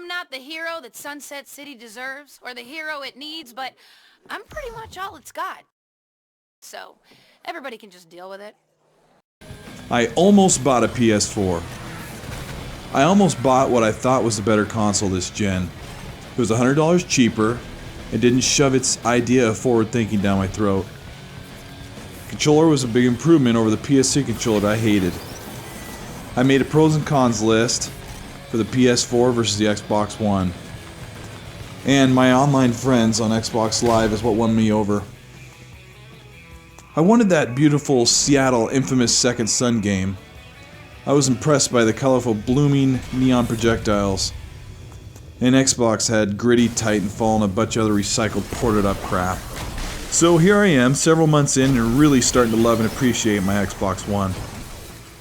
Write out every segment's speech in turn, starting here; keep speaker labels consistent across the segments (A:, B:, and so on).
A: I'm not the hero that Sunset City deserves, or the hero it needs, but I'm pretty much all it's got. So, everybody can just deal with it.
B: I almost bought a PS4. I almost bought what I thought was a better console this gen. It was $100 cheaper. It didn't shove its idea of forward thinking down my throat. The controller was a big improvement over the PS3 controller that I hated. I made a pros and cons list for the PS4 versus the Xbox One. And my online friends on Xbox Live is what won me over. I wanted that beautiful Seattle infamous Second Son game. I was impressed by the colorful blooming neon projectiles. And Xbox had gritty Titanfall and a bunch of other recycled ported up crap. So here I am, several months in and really starting to love and appreciate my Xbox One.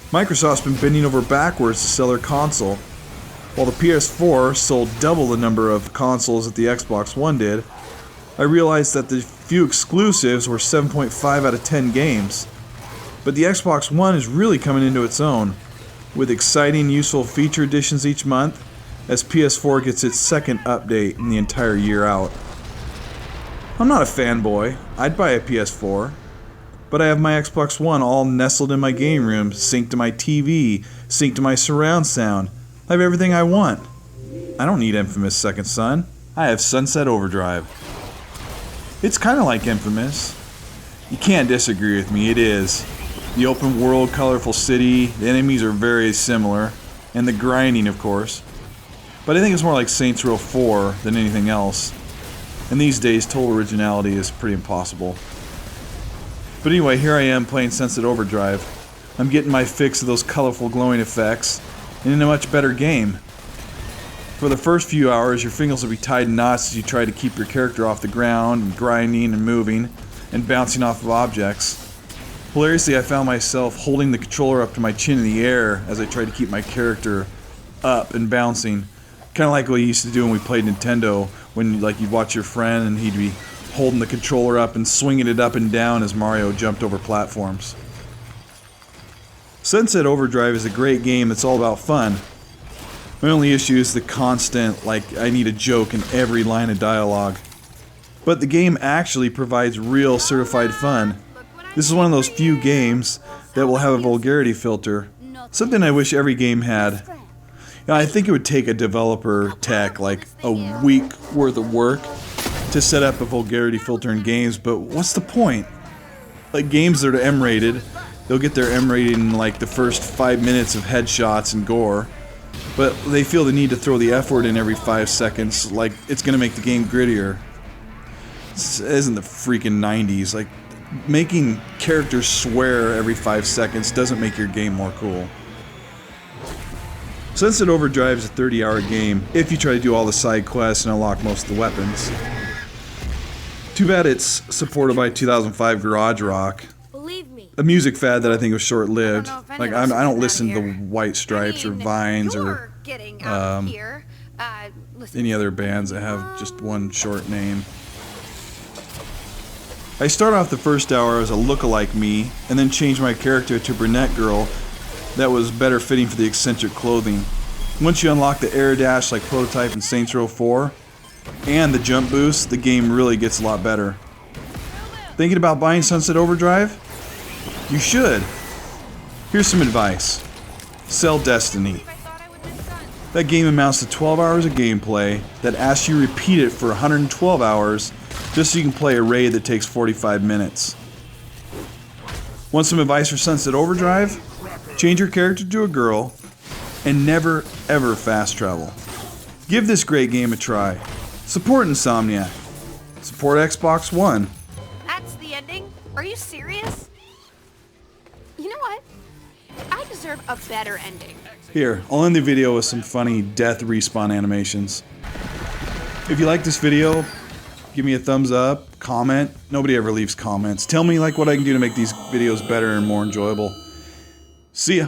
B: Microsoft's been bending over backwards to sell their console. While the PS4 sold double the number of consoles that the Xbox One did, I realized that the few exclusives were 7.5 out of 10 games. But the Xbox One is really coming into its own, with exciting, useful feature additions each month, as PS4 gets its second update in the entire year out. I'm not a fanboy, I'd buy a PS4, but I have my Xbox One all nestled in my game room, synced to my TV, synced to my surround sound. I have everything I want. I don't need Infamous Second Son, I have Sunset Overdrive. It's kinda like Infamous. You can't disagree with me, it is. The open world, colorful city, the enemies are very similar, and the grinding of course. But I think it's more like Saints Row 4 than anything else. And these days, total originality is pretty impossible. But anyway, here I am playing Sunset Overdrive. I'm getting my fix of those colorful glowing effects, and in a much better game. For the first few hours, your fingers will be tied in knots as you try to keep your character off the ground, and grinding and moving, and bouncing off of objects. Hilariously, I found myself holding the controller up to my chin in the air as I tried to keep my character up and bouncing. Kinda like what we used to do when we played Nintendo, when you'd watch your friend and he'd be holding the controller up and swinging it up and down as Mario jumped over platforms. Sunset Overdrive is a great game that's all about fun. My only issue is the constant, I need a joke in every line of dialogue. But the game actually provides real certified fun. This is one of those few games that will have a vulgarity filter. Something I wish every game had. I think it would take a developer tech like a week worth of work to set up a vulgarity filter in games, but what's the point? Like games that are M-rated, they'll get their M rating in the first 5 minutes of headshots and gore, but they feel the need to throw the F word in every 5 seconds like it's gonna make the game grittier. This isn't the freaking 90s. Making characters swear every 5 seconds doesn't make your game more cool. Sunset Overdrive is a 30-hour game if you try to do all the side quests and unlock most of the weapons. Too bad it's supported by 2005 garage rock, a music fad that I think was short-lived. I don't listen to the White Stripes or Vines or any other bands that have just one short name. I start off the first hour as a look-alike me, and then change my character to a brunette girl that was better fitting for the eccentric clothing. Once you unlock the air dash like Prototype in Saints Row 4, and the jump boost, the game really gets a lot better. Thinking about buying Sunset Overdrive? You should. Here's some advice. Sell Destiny. That game amounts to 12 hours of gameplay that asks you to repeat it for 112 hours just so you can play a raid that takes 45 minutes. Want some advice for Sunset Overdrive? Change your character to a girl, and never ever fast travel. Give this great game a try. Support Insomniac. Support Xbox One.
A: That's the ending? Are you serious? You know what? I deserve a better ending.
B: Here, I'll end the video with some funny death respawn animations. If you like this video, give me a thumbs up, comment. Nobody ever leaves comments. Tell me what I can do to make these videos better and more enjoyable. See ya.